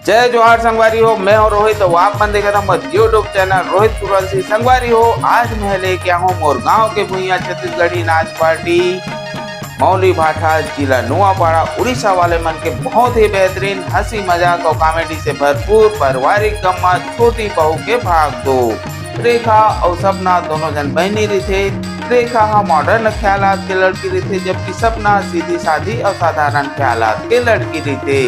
जय जोहार संगवारी हो, मैं हूं रोहित। तो आप मन देख रहे हैं यूट्यूब चैनल रोहित तुरलसी। संगवारी हो, आज मैं लेके आया हूँ मोर गाँव के भुइया छत्तीसगढ़ी नाच पार्टी मौली भाठा जिला नुआपाड़ा उड़ीसा वाले मन के बहुत ही बेहतरीन हंसी मजाक और कॉमेडी से भरपूर पारिवारिक गम्मत छोटी बहू के भाग दो। रेखा और सपना दोनों जन बहनी रही। रेखा मॉडर्न ख्यालात के लड़की रही, जबकि सपना सीधी साधी और साधारण ख्यालात के लड़की रही।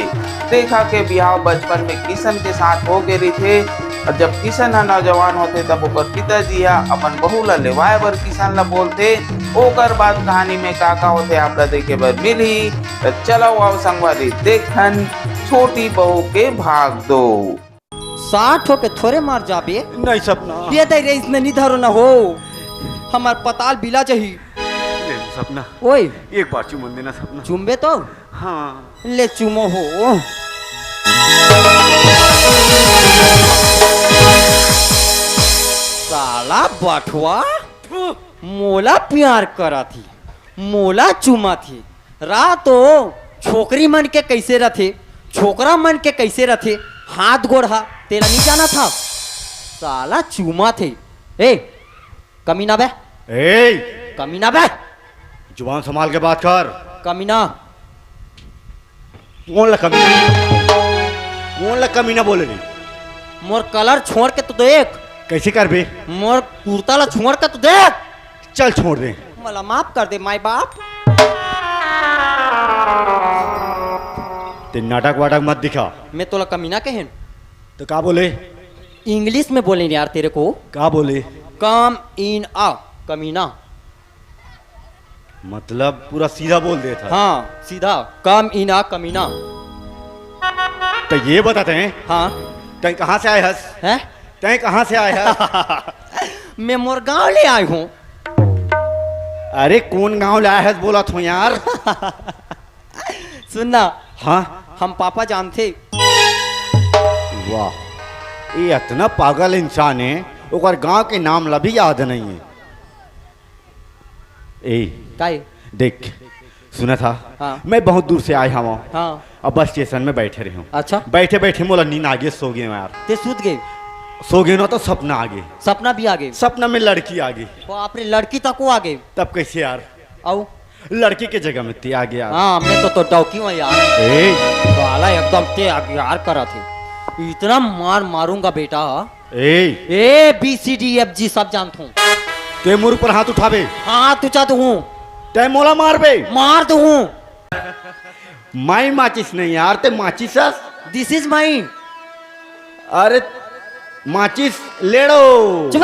रेखा के ब्याह बचपन में किशन के साथ हो गए थे, और जब किशन नौजवान होते तब ओकर पिताजी अपन बहू ला लेवाए बर किशन ला बोलते। ओकर बाद कहानी में का होते आप ला देखे बर मिली। तो चलो आओ संगवारी देखन छोटी बहू के भाग दो। 60 हो के थोड़े मार जाबे नहीं सपना ये दे रे इसने नहीं धरो ना हो हमार पताल बिला चाहिए। ले सपना ओए एक बार चुमन देना सपना। चुम्बे तो हाँ ले चुमो हो। साला बठवा मोला प्यार करा थी, मोला चुमा थी। रातो छोकरी मन के कैसे रथे, छोकरा मन के कैसे रथे, हाथ गोड़ा तेरा नहीं जाना था। साला चुमा थे। ए कमीना बे, ए कमीना बे, जुबान संभाल के बात कर। कमीना कौन ला कमीना बोले रही? मोर कलर छोड़ के तो देख। कैसे कर बे? मोर कुर्ता ला छोड़ के तो देख। चल छोड़ दे। मला माफ कर दे माई बाप। ते नाटक वाटक मत दिखा। मैं तोला कमीना कहें तो का बोले? इंग्लिश में बोले यार तेरे को। का बोले? कम इन आ कमीना। मतलब पूरा सीधा बोल दे था। हाँ सीधा कम इन आ कमीना। तो ये बताते हैं हाँ तय कहाँ से आए हस? है तय कहाँ से आए हस? मैं मोर गाँव ले आई हूँ। अरे कौन गांव लाया है बोला तो यार। सुनना हाँ हम पापा जानते। वाह ये इतना पागल इंसान है ओकर गांव के नाम ला भी याद नहीं है। ए काहे? देख सुना था हाँ। मैं बहुत दूर से आया हूँ। हाँ अब बस स्टेशन में बैठे रहे हूँ। अच्छा बैठे बैठे मोला नींद आ गई, सो गए यार। ते सूत गए? सो गए ना तो सपना आ गए। सपना भी आ गए? सपना में लड़की आ गई। बाप रे लड़की तक को आ गए? तब कैसे यार? आओ लड़की के जगह में ते आ गया। हाँ मैं तो डौकी हूँ यार। ए साला एकदम ते यार करा थे। इतना मार मारूंगा बेटा। A B C D F G सब जानता हूँ। ते मुर पर हाथ उठावे। हाँ तू चाहता हूँ ते मोला मार बे। मार दू हूँ। माई माचिस नहीं यार, ते माचिस। This is my. अरे माचिस लेड़ो। चुप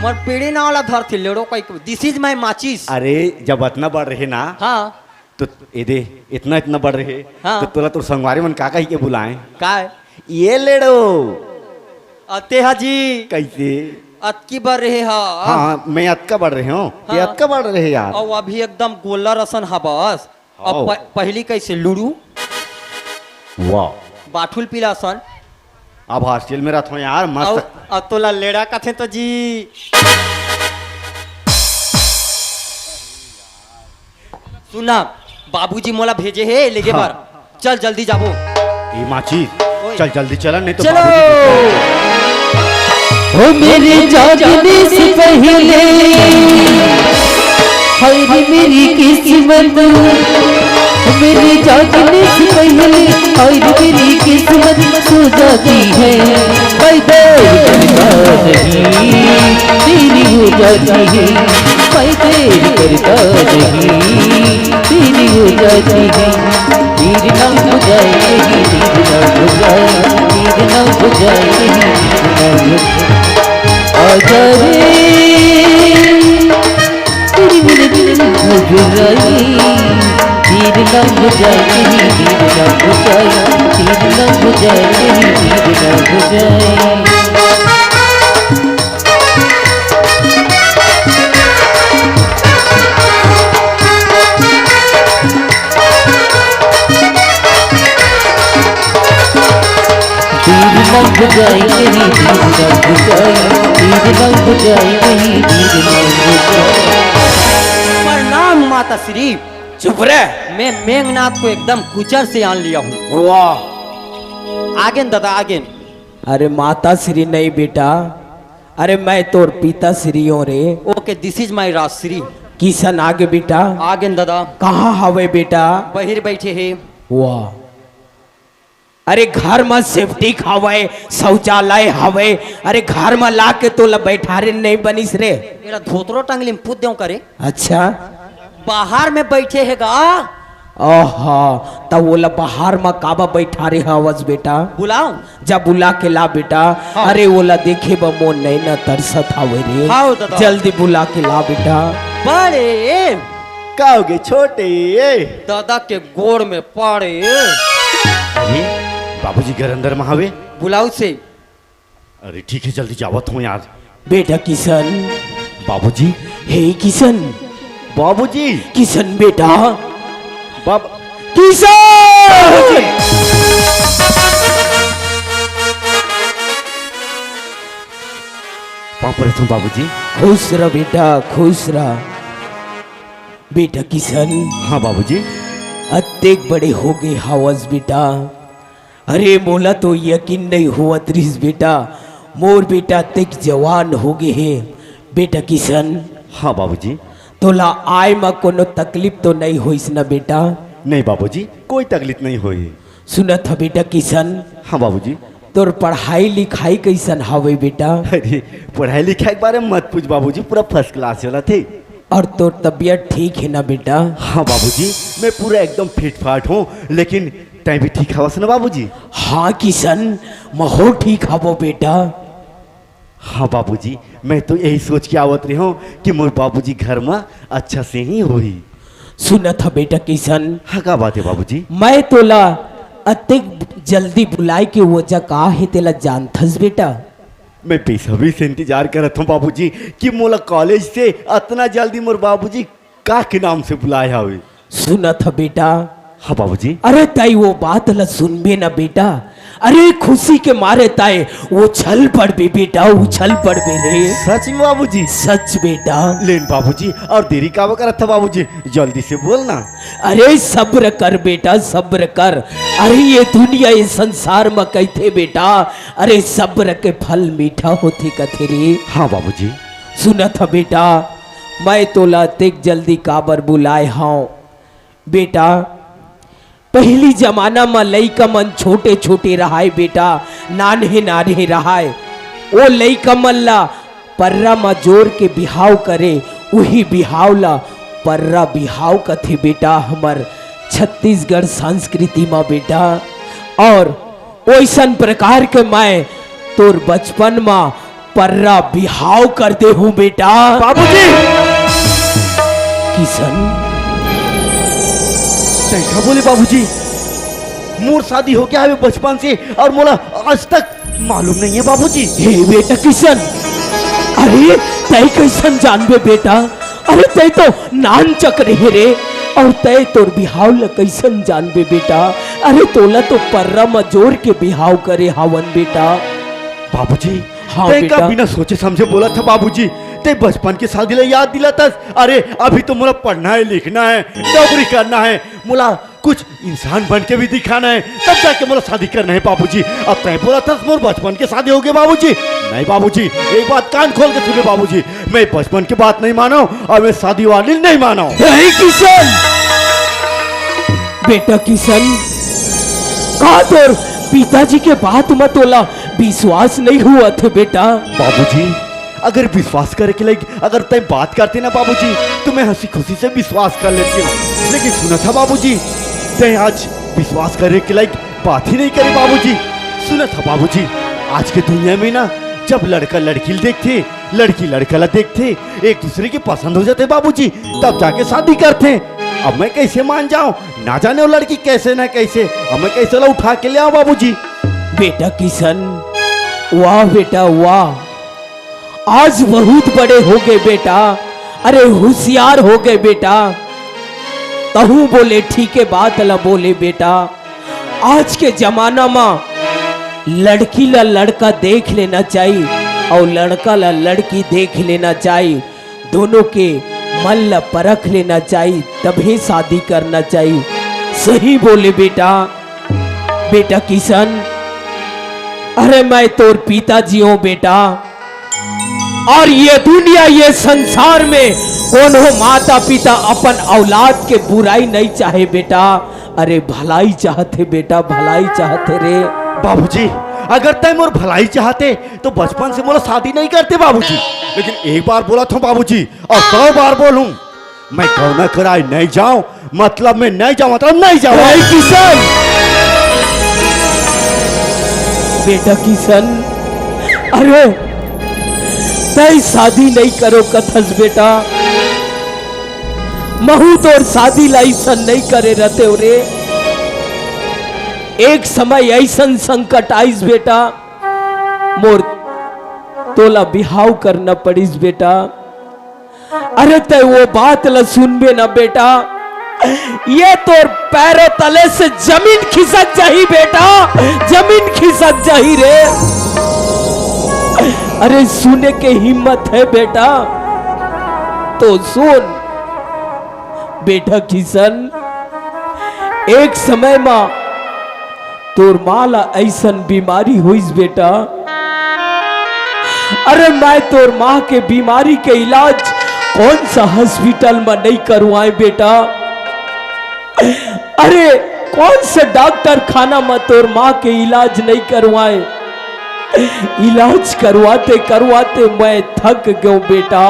मोर पीढ़ी ना वाला धर थी लेड़ो कोई। दिस इज माई माचिस। अरे जब इतना बढ़ रहे ना हाँ तो ये दे इतना बढ़ रहे। हाँ। तो तोला तो संगवारी मन काका ही के बुलाए। का है? ये लेड़ो अते हाजी कैसे? अतकी बढ़ रहे हा। हाँ मैं अतका बढ़ रहे हूँ। हाँ। ये अतका बढ़ रहे यार। और अभी एकदम गोला रसन हा बस। हाँ। अब पहली कैसे लुड़ू वाह बाठुल पीला सन। अब हॉस्टल में रहता हूँ यार मस्त। और तोला लेड़ा कथे तो जी। सुना बाबूजी मोला भेजे है लेगे हाँ। बार। चल जल्दी जाबो। ये माची चल जल्दी चला नहीं तो चलो हो मेरे जागने से पहले हाय रे मेरी किस्मत। मेरे जागने से पहले हाय रे मेरी किस्मत सो जाती है। देर करता नहीं तेरी हो जाती है। देर करता नहीं तेरी हो जाती है। तीर ना हो जाए तीर ना हो जाए तीर ना हो जाए तीर ना हो जाए। आजा रे तेरी मेरे दिल में जुराई। तीर ना हो जाए तीर ना हो जाए तीर ना हो जाए तीर ना हो जाए। न बुझाई कहीं तीर न बुझाई, तीर न बुझाई कहीं तीर न बुझाई। प्रणाम माता श्री। चुप रह। मैं मेघनाथ को एकदम गुजर से आन लिया हूँ। वाह। आगे दादा आगे। अरे माता श्री नहीं बेटा, अरे मैं तोर पिता श्री हूँ रे। Okay this is my Rajshri. Kishan आगे बेटा। आगे दादा। कहाँ हवे बेटा? बहिर बैठे है। वाह, अरे घर में सेफ्टी हवे, शौचालय हवे, अरे घर में ला के तो बैठा रे नहीं बनिस रे। मेरा धोतरो टंगली में पूछ दें करे। अच्छा बाहर में बैठे है गा। ओहा, तब वो बाहर में काबा बैठा रे हवस बेटा। बुलाओ। जब बुला के ला बेटा। हाँ। अरे ओला देखे बा मोन नहीं ना तरसत हवे रे। हाँ दादा। जल्दी बुला के ला बेटा। बड़े कहोगे छोटे? दादा के गोड़ में पड़े। अरे बाबूजी घर अंदर में हवे। बुलाओ से। अरे ठीक है जल्दी जावत हूँ यार। बेटा किशन। बाबूजी। हे किशन। बाबूजी। किशन बेटा। बाब किशन। पाँव पर हूँ बाबूजी। खुश रह बेटा, खुश रह। बेटा किशन। हाँ बाबूजी। अत्तेक बड़े हो गए हवस बेटा। अरे मोला तो यकीन नहीं हुआ त्रिस बेटा, मोर बेटा अत्तेक जवान हो गए है। बेटा किशन। हाँ बाबूजी। तोला आय में कोनो तकलीफ तो नहीं होइस ना बेटा? नहीं बाबूजी कोई तकलीफ नहीं हुई। सुनत ह बेटा किशन, हाँ बाबूजी। तोर पढ़ाई लिखाई कैसन हवे बेटा? अरे पढ़ाई लिखाई के बारे में मत पूछ बाबूजी, पूरा फर्स्ट क्लास वाला थे। और तोर तबीयत ठीक है ना बेटा? हाँ बाबूजी मैं पूरा एकदम फिट फाट हूँ, लेकिन टाइम भी ठीक हवा ना बाबूजी। हाँ किशन, महो ठीक हवो बेटा। हाँ बाबूजी मैं तो यही सोच के आवत रही हूँ कि मोर बाबूजी घर में अच्छा से ही होई। सुनत ह बेटा किशन, हाँ का बात है बाबूजी? मैं तोला अतिक जल्दी बुलाए के वजह का है तेला जानथस बेटा? मैं बेसब्री से इंतजार करत हूँ बाबूजी कि मोला कॉलेज से इतना जल्दी मोर बाबूजी का के नाम से बुलाया हुए। सुनत ह बेटा? हाँ बाबूजी। अरे ताई वो बात ला सुनबे ना बेटा। अरे खुशी के मारे ताई उछल पड़बे बेटा, उछल पड़बे रे। सच में बाबूजी? सच बेटा। लेन बाबूजी और देरी का करत था बाबूजी, जल्दी से बोलना। अरे सब्र कर बेटा, सब्र कर। अरे ये दुनिया ये संसार में कहते बेटा, अरे सब्र के फल मीठा होते कथे रे। हाँ बाबूजी। सुनत ह बेटा, मैं तोला तेक जल्दी काबर बुलाए हाँ बेटा। पहली जमाना में लइका मन छोटे छोटे रहाय बेटा, नान्हे नान्हे रहाय। ओ लइका मन ला पर्रा में जोर के बिहाव करे, वही बिहाव ला पर्रा बिहाव कथे बेटा हमर छत्तीसगढ़ संस्कृति में बेटा। और ओइसन प्रकार के मैं तोर बचपन में पर्रा बिहाव करते हूँ बेटा। बाबूजी किशन क्या बोले बाबूजी? मोर शादी हो गया है बचपन से और मोला आज तक मालूम नहीं है बाबूजी। हे बेटा किशन, अरे तय कैसन जानबे बेटा? अरे तय तो नान चक रहे रे, और तय तोर बिहाव ला कैसन जानबे बेटा? अरे तोला तो पर्रा में जोर के बिहाव करे हावन बेटा। बाबूजी हाँ तय बेटा। का बिना सोचे समझे बोला था बाबूजी, ते बचपन की शादी ला याद दिलाता। अरे अभी तो मोला पढ़ना है, लिखना है, नौकरी करना है, मोला कुछ इंसान बन के भी दिखाना है, तब जाके मोला शादी करना है बाबूजी। अब तय बोला था मोर बचपन की शादी हो गई बाबूजी। नहीं बाबूजी एक बात कान खोल के सुने बाबूजी, मैं बचपन की बात नहीं मानो और मैं शादी वाली नहीं मानो। हे किशन, बेटा किशन, का तोर पिताजी के बात में तोला विश्वास नहीं हुआ थे बेटा? बाबूजी अगर विश्वास करे के लिए अगर तय बात करते ना बाबूजी तो मैं हंसी खुशी से विश्वास कर लेती हूँ, लेकिन सुना था बाबूजी तय आज विश्वास करे के लिए बात ही नहीं करे बाबूजी। सुना था बाबूजी आज के दुनिया में ना जब लड़का लड़की देखते, लड़की लड़का ला देखते, एक दूसरे के पसंद हो जाते बाबूजी, तब जाके शादी करते। अब मैं कैसे मान जाऊं? ना जाने वो लड़की कैसे ना कैसे, अब मैं कैसे ला उठा के ले आऊं बाबूजी? बेटा किशन, वाह बेटा वाह, आज बहुत बड़े हो गए बेटा। अरे होशियार हो गए बेटा। तहु बोले ठीक है बात ला बोले बेटा। आज के जमाना में लड़की ला लड़का देख लेना चाहिए और लड़का ला लड़की देख लेना चाहिए। दोनों के मन ला परख लेना चाहिए, तभी शादी करना चाहिए। सही बोले बेटा। बेटा किशन, अरे मैं तोर पिताजी हूं बेटा, और ये दुनिया ये संसार में उन्हों माता पिता अपन औलाद के बुराई नहीं चाहे बेटा, अरे भलाई चाहते बेटा, भलाई चाहते रे। बाबूजी, अगर तय मोर भलाई चाहते तो बचपन से मोला शादी नहीं करते बाबूजी। लेकिन एक बार बोला था बाबूजी और 100 बार बोलूं, मैं गौना कराए नहीं जाऊं, मतलब मैं नहीं जाऊं, मतलब नहीं जाऊं। भाई किशन, बेटा किशन, अरे तय शादी नहीं करो कथस बेटा, महू तो और शादी लाइसन नहीं करे रहते हो रे। एक समय ऐसन संकट आइस बेटा, मोर तोला बिहाव करना पड़िस बेटा। अरे तय वो बात ला सुनबे ना बेटा, ये तोर पैरों तले से जमीन खिसक जाही बेटा, जमीन खिसक जाही रे। अरे सुने के हिम्मत है बेटा तो सुन बेटा किशन। एक समय में तोर माला ऐसन बीमारी हुईस बेटा, अरे मैं तोर माँ के बीमारी के इलाज कौन सा हॉस्पिटल में नहीं करवाए बेटा, अरे कौन से डॉक्टर खाना में तोर माँ के इलाज नहीं करवाए। इलाज करवाते करवाते मैं थक गया बेटा,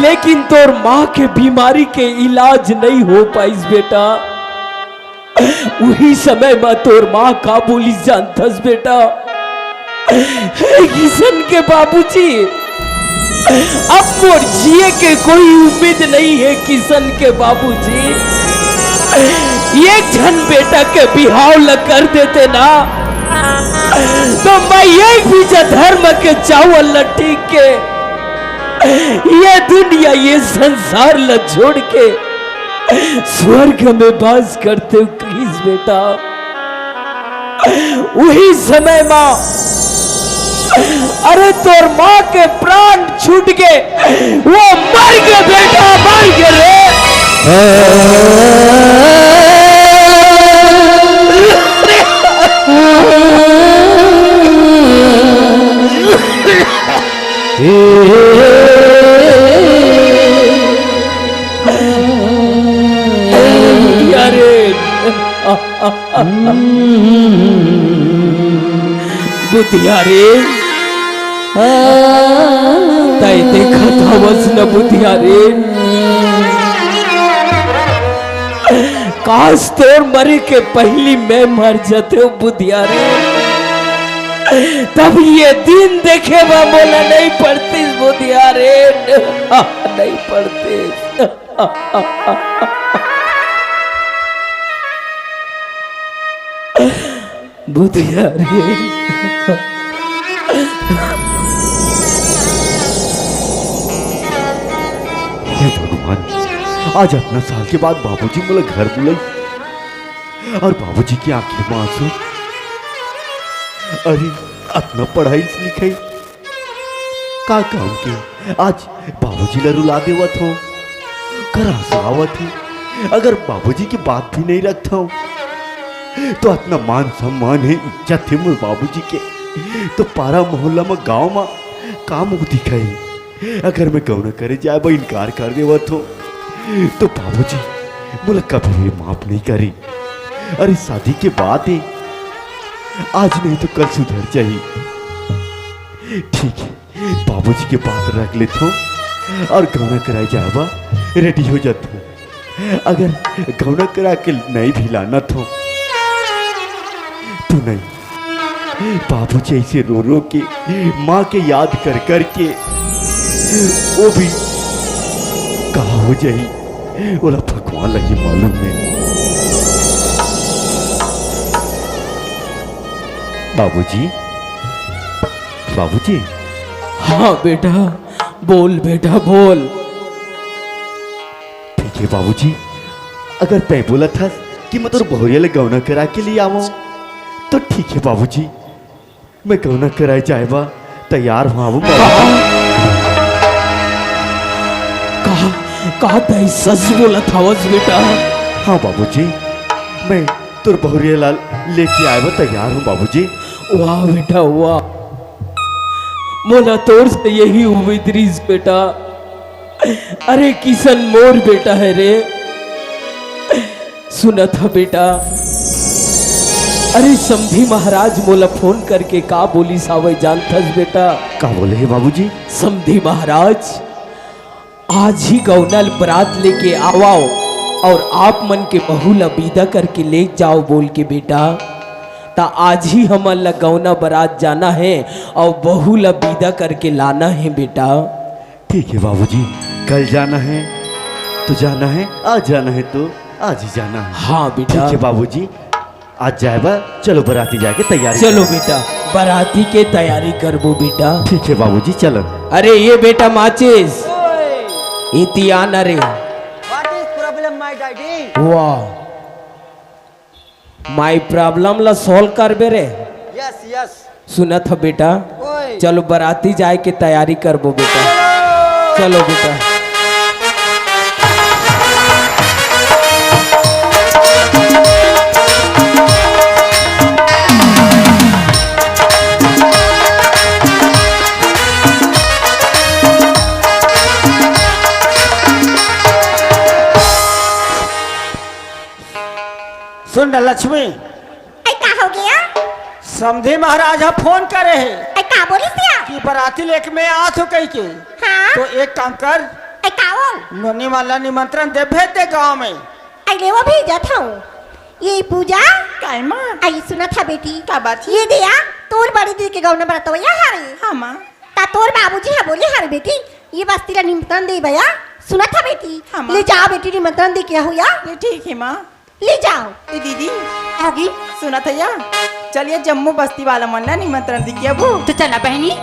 लेकिन तोर माँ के बीमारी के इलाज नहीं हो पाइस बेटा। वही समय में तोर माँ का बोली जानथस बेटा, किशन के बाबूजी अब मोर जिए के कोई उम्मीद नहीं है। किशन के बाबूजी एक जन बेटा के बिहाव ल कर देते ना तो मैं एक बीजा धर्म के चावल ल ठीक के ये दुनिया ये संसार ल छोड़ के स्वर्ग में बास करते किस बेटा। वही समय मां, अरे तोर माँ के प्राण छूट गए, वो मर गए बेटा, मर गए रे। बुधिया रे, तय देखा था वसन बुधिया रे, काश तोर मरे के पहली मैं मर जाते हो बुधिया रे, तब ये दिन देखे वह बोला नहीं पड़ती बुधिया रे, नहीं पड़ती। बुधिया रे, हे भगवान, आज अपना साल के बाद बाबूजी मोला घर बुलाई और बाबूजी की आंखें में आंसू। अरे अपना पढ़ाई लिखाई का काम के आज बाबूजी ला रुला देवत हो, कर हंसावत ही। अगर बाबूजी की बात भी नहीं रखता हूँ तो अपना मान सम्मान है, इज्जत है मोर बाबूजी के, तो पारा मोहल्ला में गांव में काम दिखाई। अगर मैं गौना करे जाए वो इनकार कर देवत हो तो बाबूजी बोला कभी भी माफ नहीं करी। अरे शादी के बाद है, आज नहीं तो कल सुधर जाए। ठीक है, बाबूजी के बात रख लेता हूँ और गौना कराए जावा रेडी हो जाता हूँ। अगर गौना करा के नहीं भी लाना तो नहीं, बाबूजी ऐसे रो रो के माँ के याद कर कर के वो भी कहा हो जाए, बोला भगवान लगी मालूम है। बाबूजी, बाबूजी। हाँ बेटा, बोल बेटा बोल। ठीक है बाबूजी, अगर तय बोला था कि मैं तो बहुरिया गौना करा के लिए आवा तो ठीक है बाबूजी, मैं गौना कराए जाएबा तैयार हुआ बाबूजी। कहा तय सच बोलत हवस बेटा? हाँ बाबूजी, मैं तुर बहुरिया लाल लेके आएबा तैयार हूँ बाबूजी। वाह बेटा वाह, मोला तोर से यही उम्मीद रही बेटा। अरे किशन मोर बेटा है रे, सुना था बेटा। अरे समधी महाराज मोला फोन करके का बोली सावे जानथस बेटा? का बोले है बाबूजी? समधी महाराज आज ही गौनल बरात लेके आवाओ और आप मन के बहू ला विदा करके ले जाओ बोल के बेटा। ता आज ही हमन ला गौना बरात जाना है और बहू ला विदा करके लाना है बेटा। ठीक है बाबूजी, कल जाना है तो जाना है, आज जाना है तो आज ही जाना है। हाँ बेटा। ठीक है बाबूजी, आज जाएबा, चलो बराती जाके तैयारी चलो बेटा, बराती के तैयारी करबो बेटा। ठीक है बाबूजी, चलो। अरे ये बेटा माचिस इतियान। अरे What is problem, my daddy? वाह, माई प्रॉब्लम ला सॉल्व करबे रे। Yes, yes. सुना था बेटा, ओए। चलो बराती जाए के तैयारी करबो बेटा। चलो बेटा। सुन ना लक्ष्मी, ऐ का हो गया? समधी महाराज हम फोन करे है ऐ का बोलिस या? कि बराती लेके मैं आ तो कही के। हाँ? तो एक काम कर, ऐ का बोल? नोनी वाला निमंत्रण दे, भेज दे गांव में। आई ले वो भेजा था ये पूजा काय माँ? आई सुना था बेटी का बात थी? ये दिया तोर बड़ी दी के गाँव में बरतो या हारे हाँ माँ। ता तोर बाबूजी है बोले हारे बेटी ये बस्ती ला निमंत्रण दे भैया सुना था बेटी हाँ, माँ। ले जाओ बेटी निमंत्रण दे क्या हुआ ये ठीक है माँ। ले जाओ ये दीदी होगी सुना था या? चलिए जम्मू बस्ती वाला मन ना निमंत्रण दी किया वो। तो चला बहनी।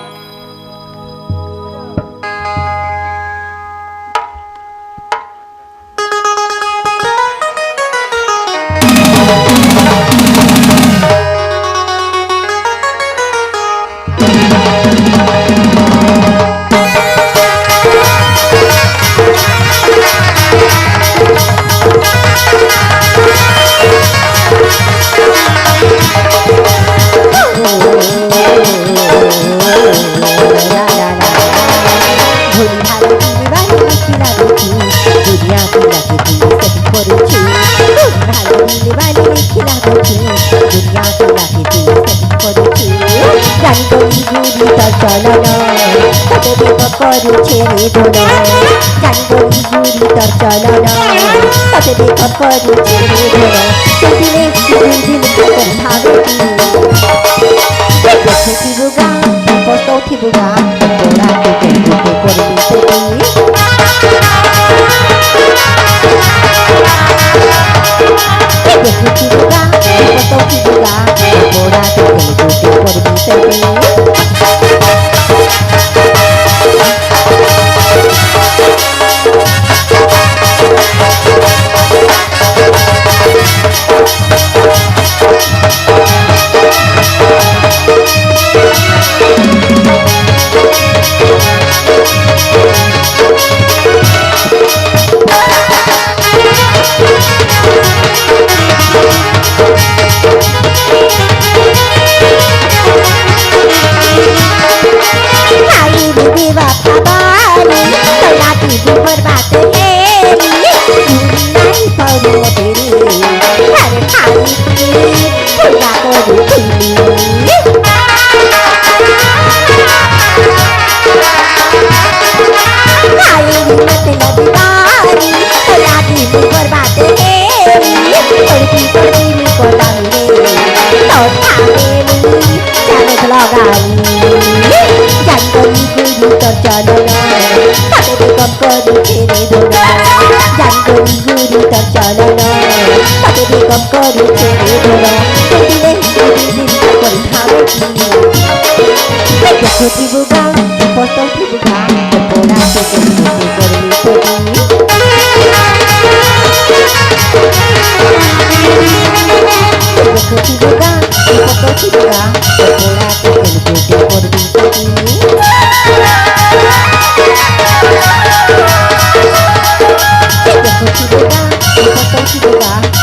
पतो छिलेगा पकोड़ा के तेल को कर दी पतो छिलेगा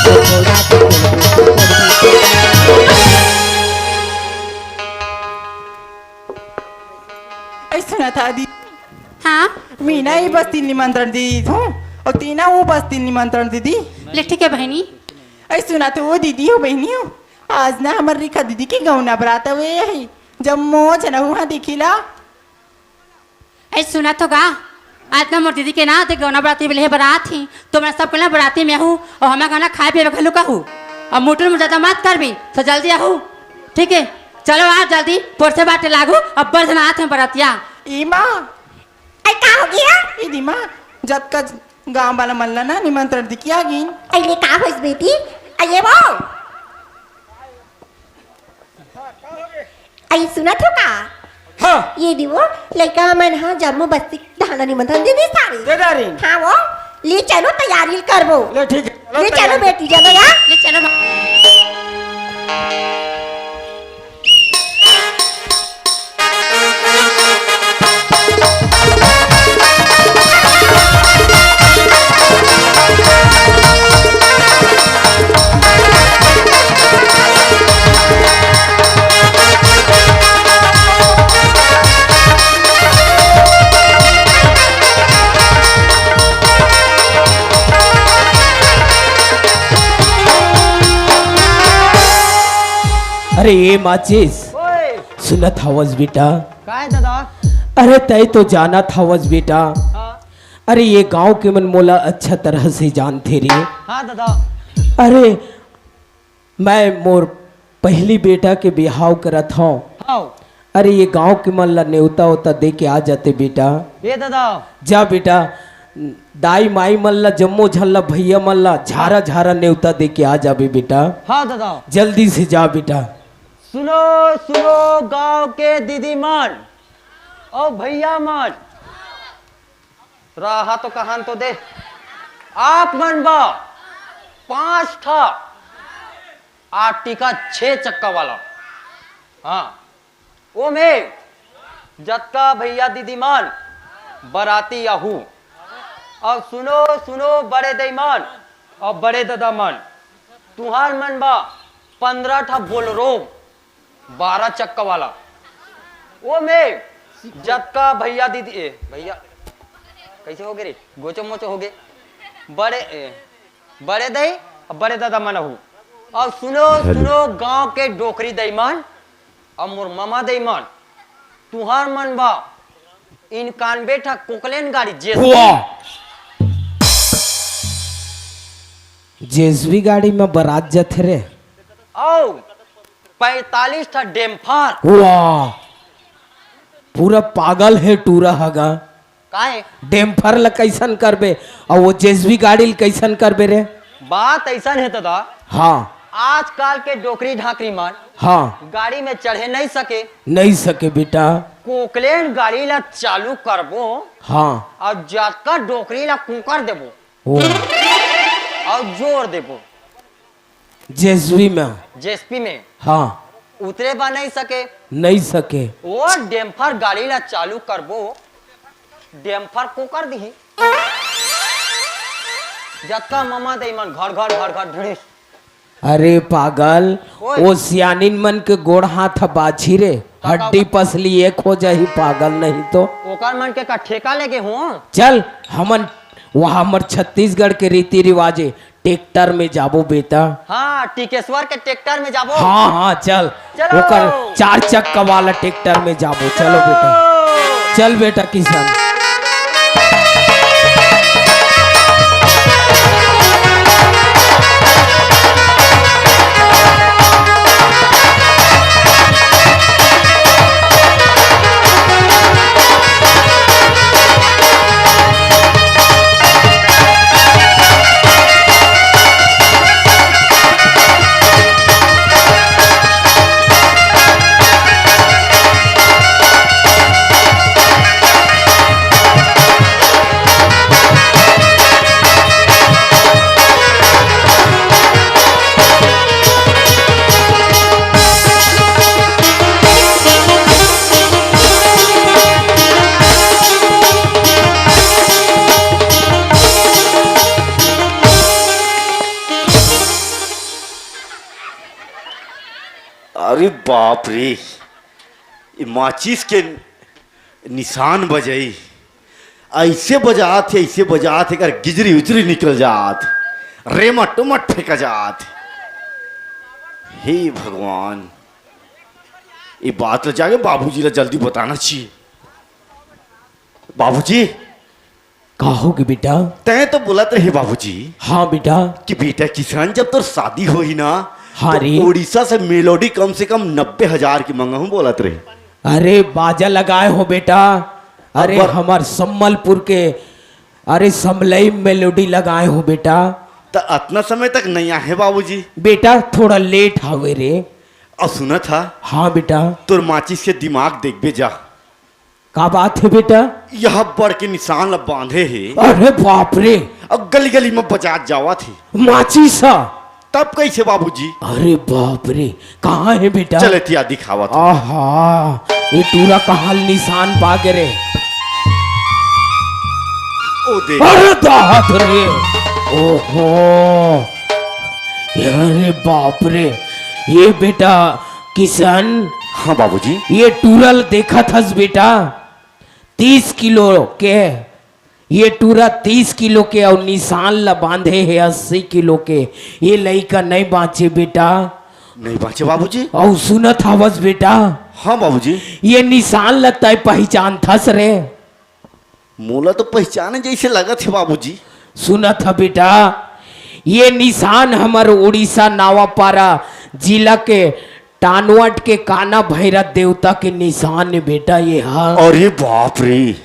पकोड़ा के तेल को कर दी सुना था दी हाँ मीना ही बस्ती निमंत्रण दी हूँ और तीना वो बस्ती निमंत्रण दीदी ले ठीक है बहनी। ऐ सुना तो वो दीदी हो बहनी हो आज ना हमारी रेखा दीदी की गौना बरात हुए है जम्मू जना हुआ दिखिला ऐ सुना तो गा आज ना मोर दीदी के ना ते गौना बराती बिले बरात थी तो मैं सब कहना बराती में हूँ और हमें गाना खाए पिए घलू कहूँ और मोटर में ज़्यादा मत कर भी तो जल्दी आहू ठीक है चलो आप जल्दी पोरसे बाटे लागू अब बड़ जना आते हैं बरातिया ईमा आई का हो गया ई दीमा जब का गांव वाला मल्ला ना निमंत्रण दी किया गिन अरे का होइस बेटी आइए वो आई सुना तो का हाँ ये दी वो लड़का मन हाँ जम्मू बस्ती धाना निमंत्रण दे दी सारी दे डारी हाँ वो ले चलो तैयारी कर वो ले ठीक है ले चलो बेटी चलो यार ले चलो अरे ये माचिस सुनत हवस बेटा काय दादा अरे तय तो जाना हवस बेटा अरे ये गांव के मन मोला अच्छा तरह से जानते रे हाँ दादा अरे मैं मोर पहली बेटा के बिहाव करत हूँ हाँ अरे ये गांव के मन ला न्योता होता दे के आ जाते बेटा ये दादा जा बेटा दाई माई मन ला जम्मो झल्ला भैया मन ला झारा झारा न्योता दे के आ जाबे बेटा हाँ दादा जल्दी से जा बेटा सुनो सुनो गांव के दीदी मान और भैया मान रहा तो कहान तो दे आप मन बा 5 था 8 टीका 6 चक्का वाला हाँ वो में जत्का भैया दीदी मान बराती आहू और सुनो सुनो बड़े दईमान और बड़े दादा मान तुहार मन बा 15 था बोलरो 12 चक्का वाला वो में जत्का भैया दीदी भैया कैसे हो गए रे गोचो मोचो हो गए बड़े दई और बड़े दादा मन आहू और सुनो सुनो गांव के डोकरी दईमान और मोर मामा दईमान तुहार मन बा इन कान बेटा कोकलेन गाड़ी जेसवी गाड़ी में बारात जाते रे आओ 45 था डेम्फार वाह पूरा पागल है टूरा हगा काहे डेम्फर ला कैसन करबे और वो जेसवी गाड़ी ला कैसन करबे रे बात ऐसा है दादा हाँ आजकल के डोकरी ढाकरी मान हाँ गाड़ी में चढ़े नहीं सके नहीं सके बेटा कोकलेन गाड़ी ला चालू करबो हाँ और जातका डोकरी ला कुकर देबो ओ और जोर देबो जेसवी में जेएसपी में हाँ उतरे बा नहीं सके नहीं सके वो डेम्फर गाड़ी ला चालू करबो डेम्फर कुकर दी जतका मामा दे मन घर घर घर घर ढूंढी अरे पागल ओए। वो सियानिन मन के गोड़ हाथ बाछी रे हड्डी पसली एक हो जाही पागल नहीं तो ओकर मन के का ठेका लेके हो चल हमन वहाँ हमर छत्तीसगढ़ के रीति रिवाजे ट्रैक्टर में जाबो बेटा हाँ टिकेश्वर के ट्रैक्टर में जाबो हाँ हाँ चल चलो। ओकर 4 चक्का वाला ट्रैक्टर में जाबो चलो बेटा चल बेटा किसान अरे बाप रे, ये माचिस के निशान बजाई, ऐसे बजात कर गिजरी उजरी निकल जात, रेमट उमट फेंका जात। हे भगवान, ये बात ले जाके बाबूजी ला जल्दी बताना चाहिए। बाबूजी, कहोगे बेटा? तय तो बोलत रहे बाबूजी हाँ बेटा। कि बेटा किसान जब तो शादी हो ही ना, हाँ रे। तो उड़ीसा से मेलोडी कम से कम 90,000 की मंगा हूँ बोलत रहे। अरे बाजा लगाए हो बेटा? अरे अकबर। हमार सम्मलपुर के, अरे समलई मेलोडी लगाए हो बेटा। तो इतना समय तक नहीं आए बाबूजी। बेटा थोड़ा लेट हवे रे। और सुना था हाँ बेटा। तोर माचिस के दिमाग देखबे जा, का बात है बेटा? यह बड़ के निशान ला बांधे है अरे बाप रे, और गली गली में बजात जावा थे। माचिस? तब कैसे बाबूजी? अरे बाप रे, कहाँ है बेटा? चले थिया दिखावा था। आहा, ये पूरा कहाँ निशान बागे रे? ओ दे, अरे दाहत रे, ओहो, अरे बाप रे, ये बेटा किसान, हाँ बाबूजी। ये टूरल देखा थस बेटा, 30 किलो के, ये टूरा 30 किलो के और निशान ला बांधे है 80 किलो के। ये लड़का नहीं बाँचे बेटा। नहीं बाचे बाबूजी। और सुनत हवस बेटा, हाँ बाबूजी। ये निशान लगता है पहचान थस रे। मोला तो पहचाने जैसे लगा थे बाबूजी। सुनत है बेटा, ये निशान हमार उड़ीसा नावापारा जिला के टानवट के काना भैरव देवता के निशान है बेटा ये। हाँ, अरे बाप रे,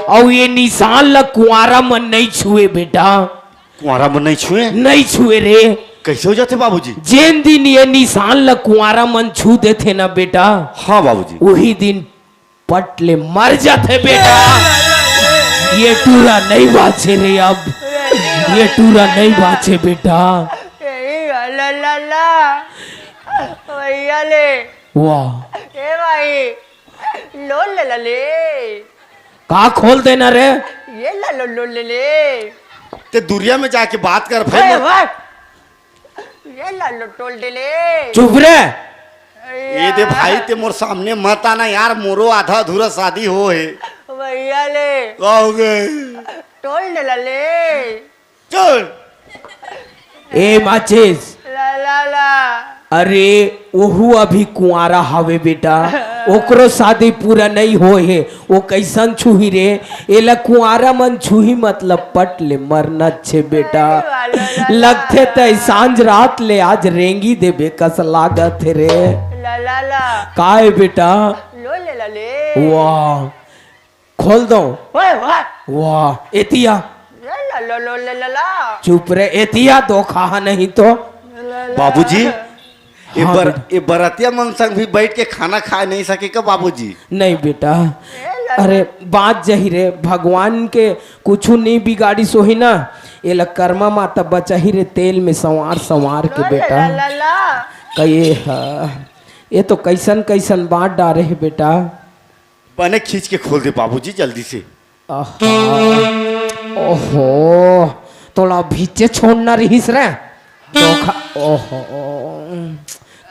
और ये निशान ला कुआरा मन नहीं छुए बेटा, कुआरा मन नहीं छुए? नहीं छुए रे। कैसे हो जाते बाबूजी? जिन दिन ये निशान ला कुआरा मन छू देते ना बेटा, हाँ बाबूजी। वही दिन पटले मर जाते बेटा। ये टूरा नहीं बाचे रे, अब ये टूरा नहीं बाचे बेटा। भैया ले, वाह, ए भाई, लो ले ले, का खोल देना रे? ये लो ले, ते दुनिया में जाके बात कर ए भाई। भाई, ये लो टोल दे ले। चुप रे। ये दे भाई, ते मोर सामने मत आना यार, मोरो आधा अधूरा शादी हो है। भैया ले, आओगे टोल दे ले, चल। ए माचिस, ला ला ला, अरे ओहू अभी कुआरा हवे बेटा, ओकरो शादी पूरा नहीं हो है। वो कैसन छुही रे? एला कुआरा मन छुही मतलब पट ले मरना छे बेटा। लगते ते सांझ रात ले आज रेंगी देबे कस लागत रे। ला ला ला, काय बेटा? लो ले, वाह, खोल दो। ओए वाह, वाह, एतिया ये लो ला, चुप रे, एतिया दो खा नहीं तो। बाबूजी, ये हाँ ये बरातिया मन संग भी बैठ के खाना खा नहीं सके का बाबूजी? नहीं बेटा, अरे बात जही रे, भगवान के कुछ नहीं बिगाड़ी सोही ना, ये ला कर्मा माता बचा ही रे तेल में संवार के बेटा। ला ला, कहे ये तो कैसन कैसन बात डारे है बेटा। बने खींच के खोल दे बाबूजी जल्दी से। आहा, ओहो, थोड़ा भीचे छोड़ना रहीस रे धोखा। ओहो,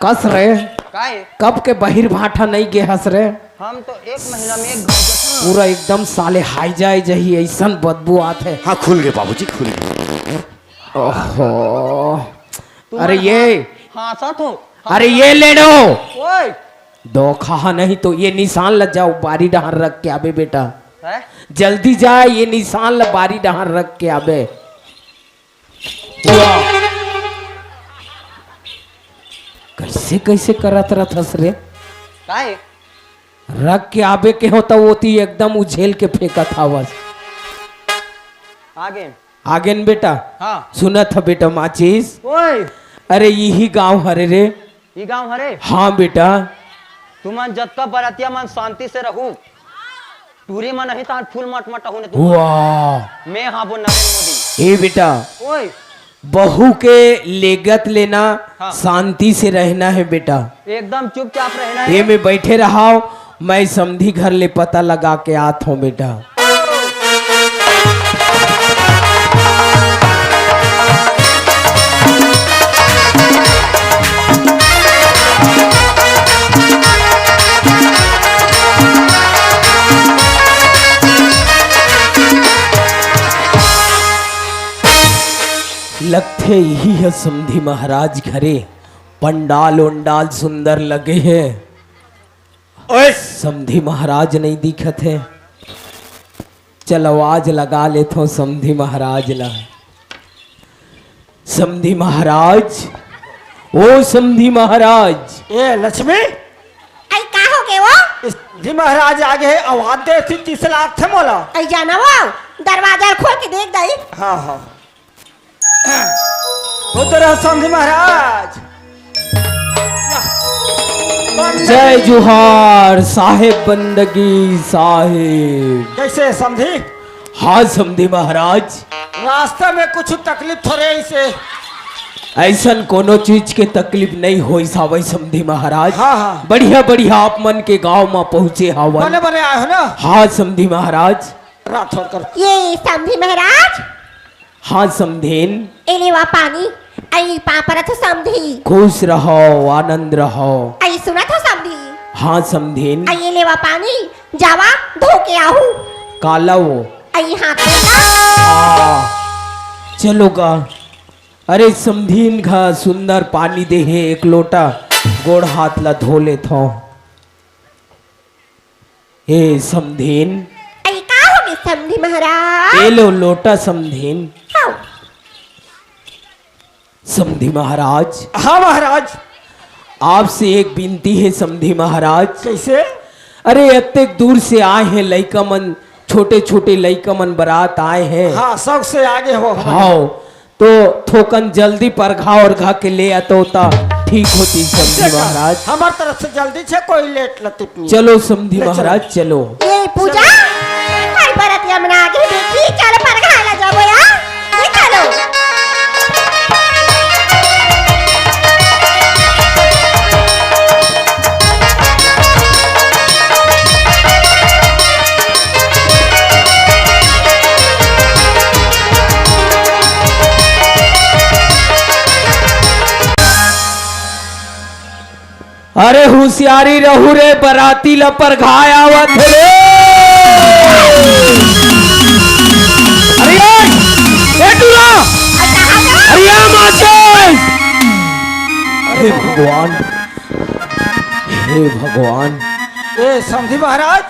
कस रे, काय कब के बहिर भाठा नहीं गे हस रे? हम तो 1 महीना में एक घंटा पूरा एकदम साले हाई जाए जही ऐसन बदबू आते। हाँ खुल गए बाबूजी, खुल गए। ओहो, अरे ये, हाँ साथ हो, अरे ये ले लो ओए दो खा, नहीं तो ये निशान लग जाओ बारी डहार रख के आबे बेटा। है, जल्दी जा, ये निशान ला बारी डहार रख के आबे। वाह, कैसे कैसे करत रहत हस रे? काय रख के आबे के होता होती एकदम उझेल के फेंकत हवस। आगे, आगे न बेटा। हाँ, सुनत ह बेटा माचिस, ओए अरे यही गांव हरे रे। ये गांव हरे, हाँ बेटा। तुमन जतका बरातिया मन शांति से रहू, टूरी मन नहीं तार फूल मट मट होने तू। वाह, मैं हाँ वो नरेंद्र मोदी। ए बेटा, ओए बहू के लेगत लेना, हाँ। शांति से रहना है बेटा। एकदम चुपचाप रहना ये है। में बैठे रहाओ, मैं समधी घर ले पता लगा के आत हूँ बेटा। लगते यही है समधी महाराज घरे पंडाल उंडाल सुंदर लगे हैं। ओए समधी महाराज नहीं दिखत है। चल आवाज लगा लेता हूँ समधी महाराज ला। समधी महाराज, ओ समधी महाराज। ए लक्ष्मी, आई का हो गए वो? जी महाराज आगे है, आवाज दे थी 30 लाख थे मोला। आई जाना वो दरवाजा खोल के देख दई। हाँ हाँ उधर है समझी महाराज। जय जुहार साहेब बंदगी साहेब। कैसे समझी? हाँ समधी महाराज, रास्ते में कुछ तकलीफ थोड़े से ऐसन कोनो चीज के तकलीफ नहीं हो सावई समधी महाराज। हाँ, हाँ। बढ़िया बढ़िया आप मन के गांव में पहुंचे हवन। बने बने आए हो ना? हाँ समधी महाराज। रात छोड़ कर ये समधी महाराज हाँ समधेन, एले वा पानी। आई पापरा तो समधी। खुश रहो आनंद रहो। आई सुना तो समधी। हाँ समधेन। आई एले वा पानी जावा धो के आहू। काला वो आई हाथ में चलोगा। अरे समधीन घा सुंदर पानी दे है, एक लोटा गोड़ हाथ ला धो ले थो। हे समधीन, आई का हो गए समधी महाराज? ये लो लोटा समधीन। हाँ। समधी महाराज, हाँ महाराज। आपसे एक विनती है समधी महाराज। कैसे? अरे अत्यक दूर से आए हैं लइका मन, छोटे छोटे लइका मन बारात आए हैं। हाँ सब से आगे हो। हाँ तो थोकन जल्दी पर घा और घा के ले आतो ठीक होती समधी महाराज। हमार तरफ से जल्दी छे, कोई लेट लतीफ नहीं। चलो समधी महाराज चलो। ये पूजा हाय बरत यमुना आगे देखी चल पर खाला जाबो यार। ये चलो अरे होशियारी रहू रे, बराती लपर घाय आवत रे। अरे ए टूला, अरे माचे। हे भगवान, हे भगवान, ए समधी महाराज,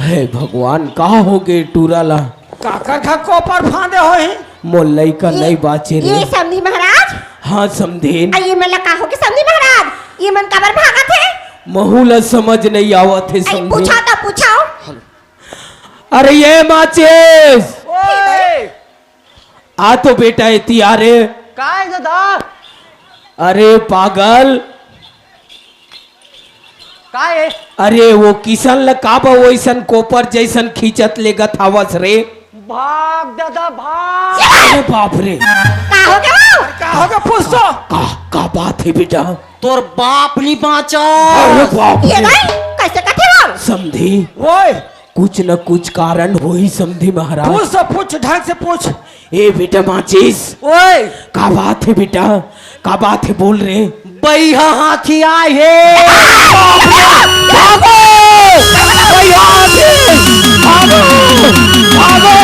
हे भगवान, कहाँ हो गए टूराला? काकर खा को पर फांदे हो ही। मोल्लई का नहीं बाचे रे। ये समधी महाराज। हाँ समधेन। आई मन लगा हो के समधी महाराज ये मन कबर भागा थे। महूला समझ नहीं आवत है समधेन। पूछा तो पूछाओ। अरे ये माचेस ओए आ तो बेटा इति आ रे। काय दादा? अरे पागल, काय? अरे वो किसन लकाबा वैसन कोपर जैसन खींचत लेगत हवस रे। भाग दादा भाग। अरे बाप रे, का हो गया? का होगा पूछ तो। का बात है बेटा? तोर बाप नहीं बाचा। अरे बाप ये रे, नहीं कैसे कथे हो? समधी ओए कुछ न कुछ कारण हो ही समधी महाराज। पूछ तो पूछ, ढंग से पूछ। ए बेटा माचिस, ओए का बात है बेटा? का बात है बोल रे। बैहा हाथी आए है। भागो भैया, भागो भागो।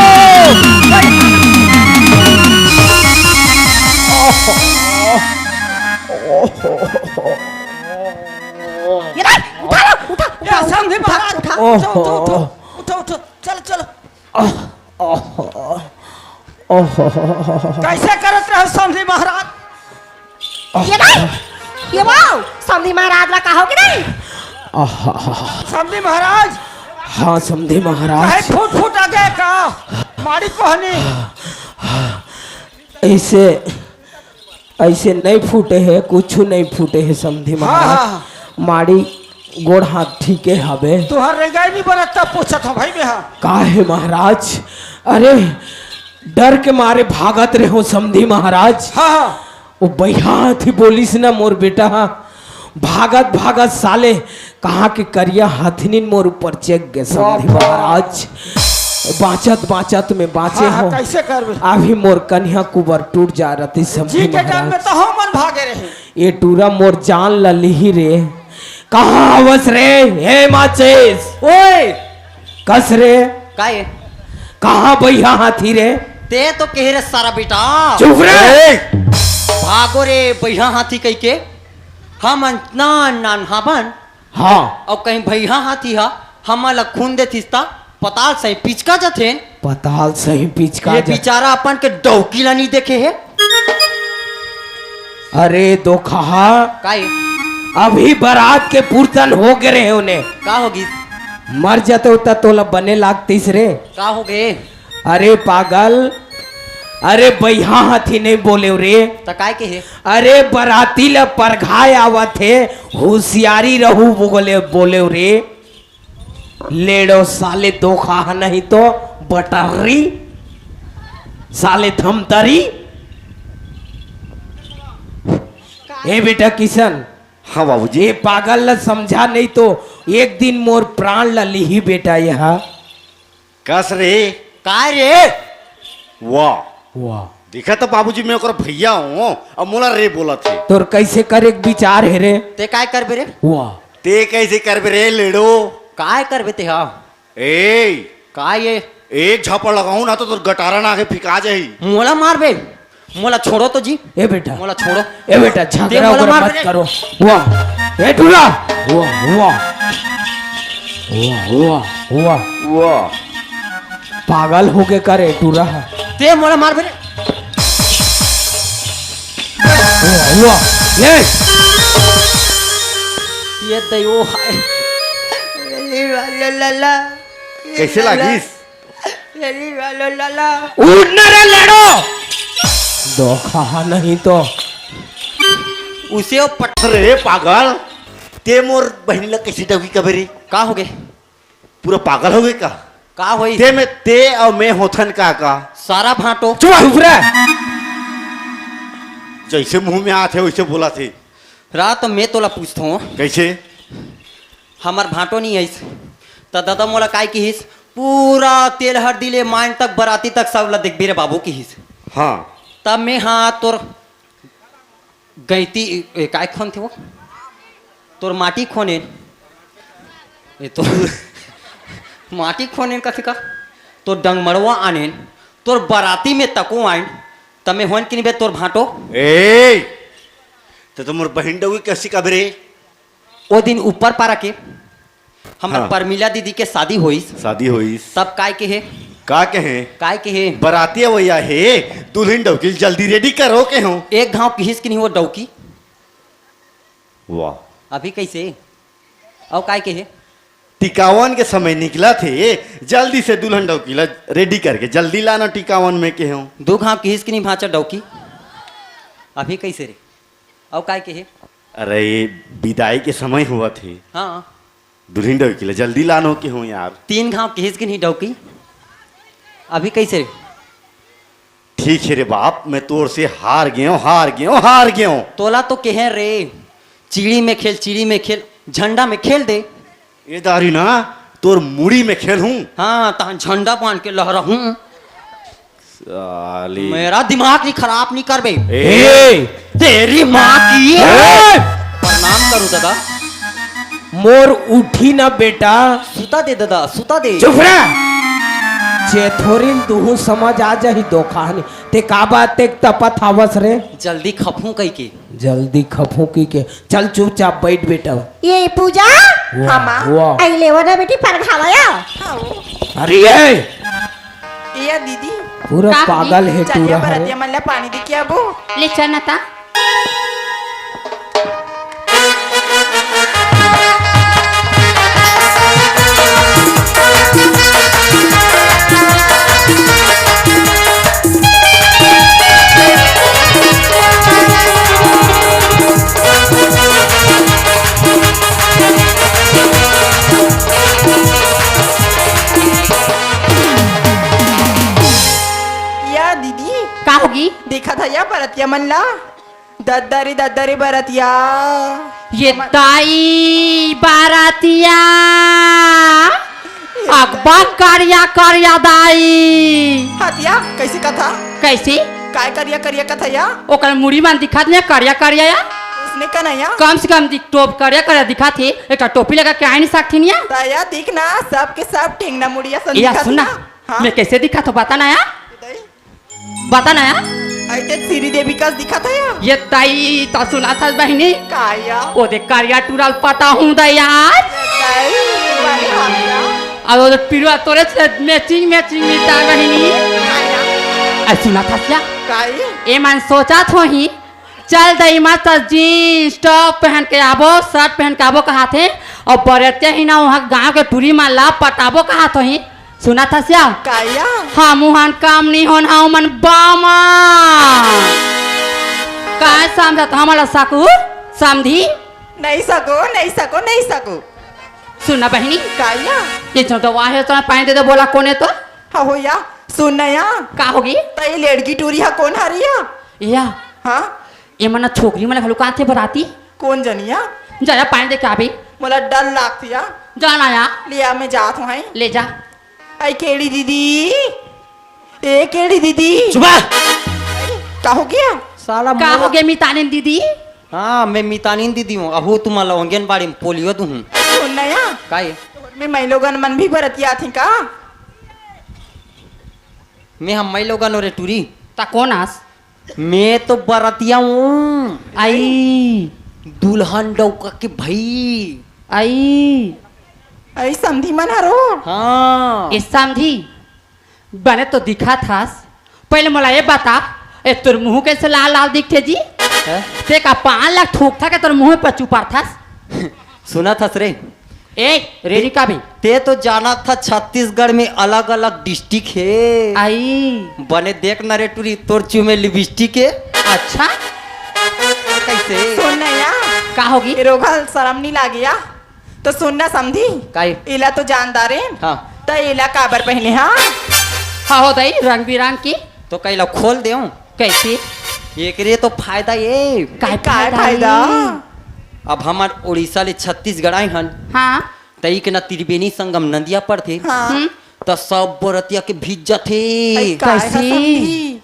ये नहीं उठा लो उठा या समधी महाराज, उठा उठो उठो उठो उठो उठो, चलो चलो। कैसे करत रहे समधी महाराज? ये नहीं ये वो समधी महाराज ला कहो कि नहीं? समधी महाराज हाँ समधी कहे महाराज, फूट फूट आ गए का मारी पहनी। ऐसे ऐसे नहीं फूटे है, कुछ नहीं फूटे है समधी महाराज। हाँ। माड़ी गोड़ हाथ ठीक है हवे। तुहर रेगाई नहीं बनत तब पूछत हो भाई बेहा। का है महाराज? अरे डर के मारे भागत रहे हो समधी महाराज। हाँ हाँ वो बैहा थी बोलिस ना मोर बेटा, भागत भागत साले कहाँ के करिया हथनीन मोर ऊपर चेक गए समधी महाराज। बाचत बाचत में बाचे हाँ, हो। कैसे करबे? अभी मोर कन्या कुबर टूट जा रही समधी जी के टाइम में महाराज। तो हम मन भागे रहे। ये टूरा मोर जान लली रे। कहाँ आवस रे? हे माचेस, ओए कस रे? काय? कहाँ बैहा हाथी रे? ते तो कह रे सारा बेटा। चुप रे। भागो रे भैया हाथी कह के हम नान हाबन हाँ और कहीं भैया हाथी हा हमारा खून दे थिस्ता पताल से पिचका जाथे पताल सही पिचका ये बेचारा अपन के डौकीला नहीं देखे है अरे दो खहा काहे अभी बारात के पूर्तन हो गए रहे उन्हें का होगी मर जाते होता तोला बने लागतीस रे का हो गए अरे पागल अरे भैया हाथी नहीं बोले रे तो काय के है अरे बराती ल परघाय आवत है होशियारी रहू बोले रे लेडो साले दो खा नहीं तो बटरी साले थमतरी ए बेटा किशन हाँ बाबूजी। ये पागल ल समझा नहीं तो एक दिन मोर प्राण ल ली बेटा यहाँ कस रे काय रे वाह वाह देखा तो बाबूजी मैं ओकर भैया हूँ अब मोला रे बोला थे तोर कैसे करे विचार है रे ते काय करबे रे वाह ते कैसे करबे रे लेडो काय करबे ते हा ए काय ये एक झापड़ लगाऊं ना तो तोर गटारा ना आके फिका जाही मोला मारबे मोला छोड़ो तो जी ए बेटा मोला छोड़ो ए बेटा झगड़ा ते मोला वगैरह मार मत दे। करो वाह ए टूला वाह वाह वाह वाह वाह वाह पागल हो के करे टूरा ते मोला मारबे रे वाह वाह ले ये दयो हाय ला कैसे लागिस ला उड़ना रे लेडो दो खा नहीं तो उसे वो पट रे पागल ते मोर बहनी ला कैसे डगी कबे रे का हो गए पूरा पागल हो गए का का होई ते में ते और मैं होथन का सारा भाटो चुप रे जैसे मुंह में आते वैसे बोला थे रात मैं तोला पूछता हूँ कैसे हमार भाटो नहीं है तो दादा मोला काय की हिस पूरा तेल हर दिले माइन तक बराती तक सब ला देख बेरे बाबू की हिस हाँ तब मैं हाँ तोर गईती काय खोन थे वो तोर माटी खोने ये तो माटी खोने का थिका तो डंगमड़वा आने तोर बराती में तको आइन तमे होन कि नहीं तोर भाटो ए तो मोर बहन डगी कैसी कबे रे वो दिन ऊपर पारा के हमार हाँ। परमिला दीदी के शादी हुई शादी हुई तब काय के है का कहे काय के है बराती भैया हे दुल्हन डौकी जल्दी रेडी करो के हो एक घाव किहिस कि नहीं वो डौकी वाह अभी कैसे और काय के है टिकावन के समय निकला थे जल्दी से दुल्हन डौकी ला रेडी करके जल्दी लाना टिकावन में के हो दो घाव किहिस कि नहीं भाचा डौकी अभी कैसे रे और काय के है अरे ये विदाई के समय हुआ थे हाँ दुल्हन डौकी ला जल्दी लानो के हो यार 3 घाव किहिस कि नहीं डौकी अभी कैसे रे ठीक है रे बाप मैं तोर से हार गया हूँ तोला तो कहे रे चिड़ी में खेल झंडा में खेल दे ये दारी ना तोर मुड़ी में खेल हूँ हाँ तहाँ झंडा बांध के लहरा हूँ साली मेरा दिमाग नहीं खराब नहीं कर बे ए तेरी माँ की ए! प्रणाम करूँ दादा मोर उठी ना बेटा सुता दे दादा सुता दे चुप रे चेथोरिन तू समझ आ जाही दो कहानी ते का बात ते तपत हवस रे जल्दी खपू कई के जल्दी खफू की के चल चुपचाप बैठ बेटा ये पूजा वाह, हमा वाह। आइले वना बेटी पर खावाया अरे ए ये दीदी पूरा का पागल है चलिए टूरा बरतिया मला पानी दे क्या बो ले चलना था या दीदी का होगी देखा था या बरतिया मल्ला दद्दारी बरतिया ये दाई बारातिया अकबर करिया दाई हतिया कैसे कथा कैसे काय करिया कथा या ओकर मुड़ी मान दिखा दिया करिया या उसने कहा या कम से कम टोप करिया दिखा थे एक टोपी लगा के आए नहीं सकती नहीं ताया देख ना सबके सब ठेंगना मुड़िया सन या दिखा सुनना हाँ मैं कैसे दिखा तो बता ना या बता ना या ऐसे सीरी देवी का दिखा था या ये ताई तो सुना था बहनी काया ओ दे कारिया टूरल पता हूँ दा यार दाई वाले हामिया और वो पिरुआ तोरे से मैचिंग मिलता बहनी काया ऐ सुना था क्या काई ए मन सोचा थो ही चल दई मत जीन्स टॉप पहन के आबो शर्ट पहन के आबो कहा थे और बरते ही ना वहाँ गाँव के टूरी माला पटाबो कहा तो ही सुना था क्या काया हाँ मुहान काम नहीं होन हाँ मन बामा काय समझत हमारा साकू समझी नहीं सको सुना बहनी काया ये तो वाहे तो पानी दे दे बोला कोने तो हाँ हो या सुन ना या का होगी तई लड़की टूरी हा कौन हरिया या हाँ ये मना छोकरी मन घलू काथे बराती कौन जनिया जरा पानी दे के आबी मोला डर लागती या जाना या लिया मैं जात हूँ ले जा आई केड़ी दीदी ए केड़ी दीदी सुबह का हो गया साला का हो गया मितानिन दीदी हाँ मैं मितानीन दीदी हूँ अब तुम्हारा आंगनबाड़ी में पोलियो दूँ हूँ सुन ना या का ये मैं महिलोगन मन भी बरतिया थी का मैं हम मई लोगन और टूरी ता कौन आस मैं तो बरतिया हूँ आई दुल्हन डौका के भाई आई आई समधी मन हरो हाँ ये समझी बने तो दिखा था पहले मोला ये बता ए तोर मुंह कैसे लाल लाल दिखते जी है? ते का 5 लाख थूक था के तोर मुंह पर चुपार था सुना था रे ए रेडी का भी ते तो जाना था छत्तीसगढ़ में अलग अलग डिस्ट्रिक्ट है आई बने देख ना रे टूरी तोर चुमे लिपस्टिक है अच्छा कैसे सुन ना या का होगी ये रोगल शर्म नहीं लागिया तो सुनना समझी काहे? इला तो जानदार है हाँ तो इला काबर पहले हाँ हाँ हो दई रंग बिरंग की तो कैला खोल दे कैसे एक रे तो फायदा ये काय काय फायदा अब हमार उड़ीसा ले छत्तीसगढ़ आए हन हाँ तई के ना त्रिवेणी संगम नदिया पर थे हाँ तो सब बरतिया के भीज जाते आई काय कैसी? हा समझी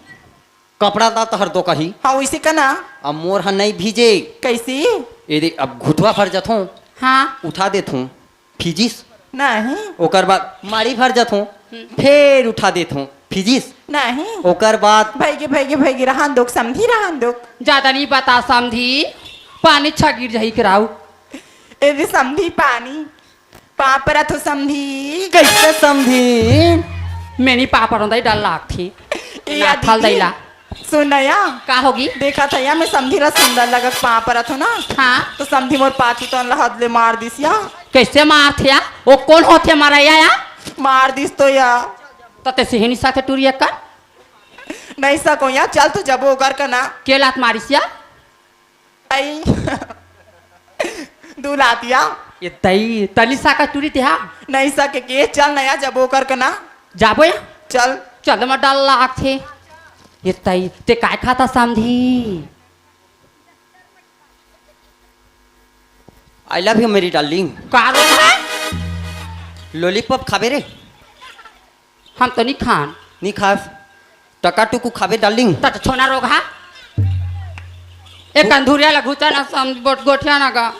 कपड़ा दा तो हर दो कही हाँ वैसे का ना अब मोर हा नहीं भीजे कैसी यदि अब घुटवा भर जात हूँ हाँ उठा देत हूँ फिजिस नहीं ओकर बाद मारी भर जात हूँ फिर उठा देत हूँ फिजिस नहीं ओकर बाद भैगे रहन दो समझी रहन दो ज्यादा नहीं बता समझी पानी छा गिर जाही कराऊ यदि समझी पानी पापरा तो समझी कैसे समझी मैंने पापड़ होता ही डर लाग थी या थल दैला सुन ना या का होगी देखा था या मैं समझी रहा सुंदर लगत पापरा तो ना हाँ तो समझी मोर पाछू तो हद ले मार दिस या कैसे मार थे वो कौन होते मारा या मार दिस तो या तो ते सेहनी साथे टूरिया कर नहीं सको या चल तो जब ओकर का ना के लात मारिस या आई दुलातिया ये तई तली साका टूरी थे हाँ नहीं सके के चल नया जब ओकर का ना जाबो या चल चल मैं डर लाग थे ये तई ते काय खाता समझी आई लव यू मेरी डार्लिंग कारो है लॉलीपॉप खाबे रे हम तो नहीं खान नहीं खा टका टुकू खाबे डार्लिंग तट छोना रोग हा एक अंधुरिया लगुता ना समझ बोट गोठिया ना का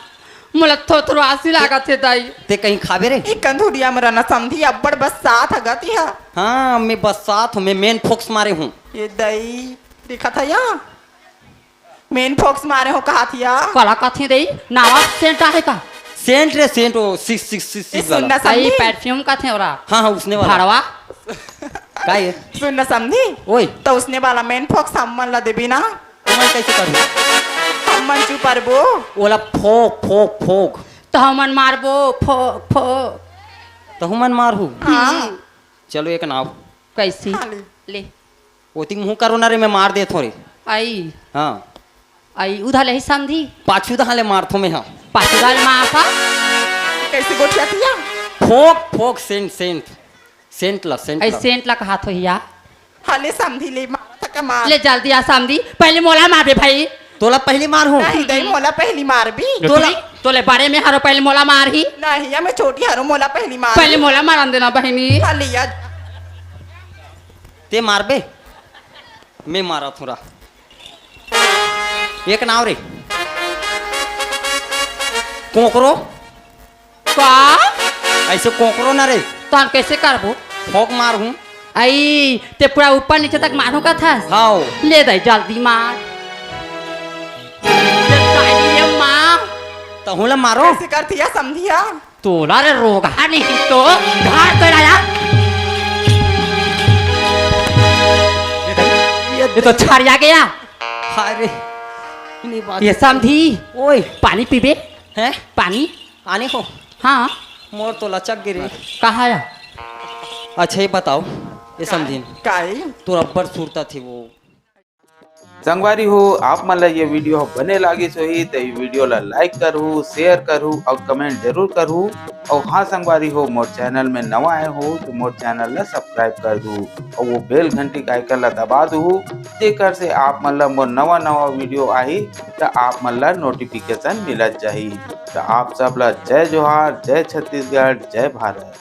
मुला थोथरो आसी लागा थे ताई ते कहीं खाबे रे एक कंधुरिया में रहना समझी अब्बड़ बस साथ गति है हाँ मैं बस साथ हूँ मैं मेन फोक्स मारे हूँ ये दई देखा था या मेन फोक्स मारे हो कहा थिया कला कथी दई नावा सेंट आहे का सेंट रे सेंट वो 666 सुनना वाला आई समझी परफ्यूम का थे ओरा हाँ हाँ उसने वाला भाड़वा का ये सुनना समझी ओए तो उसने वाला मेन फोक्स हम मन ला देबी ना तुम कैसे करूँ हम मन चुप परबो ओला फोक फोक फोक तो हमन मारबो फो फो तो हुमन मार हूँ हाँ चलो एक नाव कैसी हाँ, ले। ले ओती मुँह करो ना रे मैं मार देत हो रे आई हाँ आई उधर ले समझी पाछू दहा ले मारथो मैं हाँ पाचुदाल माफा कैसे गोठिया थिया फोक फोक सेंट सेंट सेंट ला सेंट आई ला सेंट ला कहा तो हिया हले समझी ले मार थका मार ले जल्दी आ समझी पहले मोला मार दे भाई तोला पहली मार हूँ नहीं दई मोला पहली मार भी तोले बारे में हरो पहले मोला मार ही नहीं या मैं छोटी हरो मोला पहली मार पहले मोला मारन देना बहनी हले या ते मार बे मैं मारा थोड़ा एक नाव रे कोकरो का ऐसे कोकरो ना रे तन कैसे करबो फोक मार हूँ आई ते पूरा ऊपर नीचे तक मारू का था हाँ ले दे जल्दी मार ये माँ तो हूँ मारो कैसे करती है समझिया तोला रे रोगा नहीं तो घाट तो लाया ये तो छाड़िया गया अरे नहीं बात ये समझी ओए पानी पीबे हैं पानी आने को हाँ मोर तो लचक गिरे कहाँ है अच्छा ये बताओ ये समझीन काई तो रब्बर सुरता थी वो संगवारी हो आप मन ला ये वीडियो बने लागी सोही तो ये वीडियो ला लाइक करू शेयर करू और कमेंट जरूर करू और हाँ संगवारी हो मोर चैनल में नवा आए हो तो मोर चैनल ला सब्सक्राइब कर दू और वो बेल घंटी का आइकन ला दबा दू जेकर से आप मन ला मोर नवा नवा वीडियो आई तो आप मन ला नोटिफिकेशन मिलत जाही। तो आप सब ला जय जोहार, जय छत्तीसगढ़, जय भारत।